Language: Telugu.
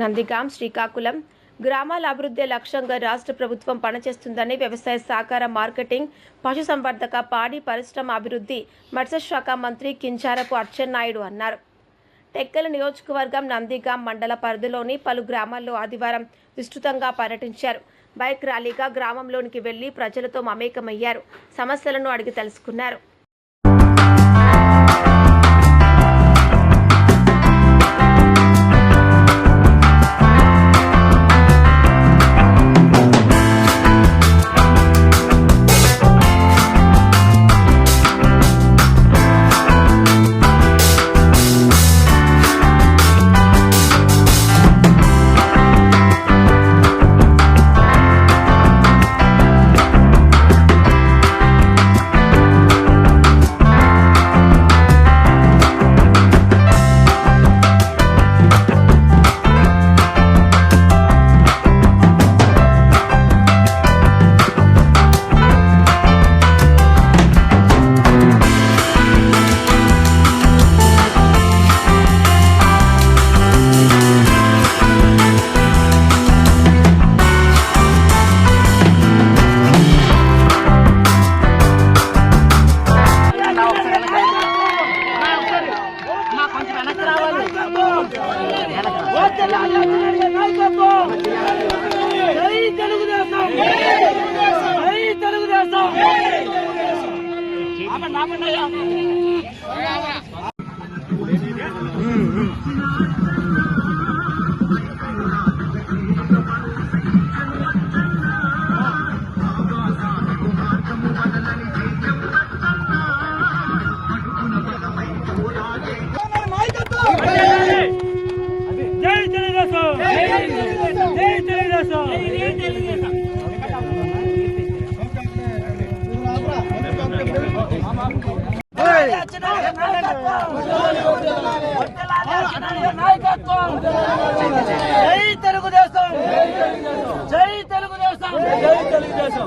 నందిగాం, శ్రీకాకుళం గ్రామాల అభివృద్ధి లక్ష్యంగా రాష్ట్ర ప్రభుత్వం పనిచేస్తుందని వ్యవసాయ సహకార మార్కెటింగ్, పశుసంవర్ధక, పాడి పరిశ్రమ అభివృద్ధి, మత్స్యశాఖ మంత్రి కింజరాపు అచ్చెన్నాయుడు అన్నారు. టెక్కలి నియోజకవర్గం నందిగాం మండల పరిధిలోని పలు గ్రామాల్లో ఆదివారం విస్తృతంగా పర్యటించారు. బైక్ ర్యాలీగా గ్రామంలోనికి వెళ్లి ప్రజలతో మమేకమయ్యారు. సమస్యలను అడిగి తెలుసుకున్నారు. జై తెలుగుదేశం.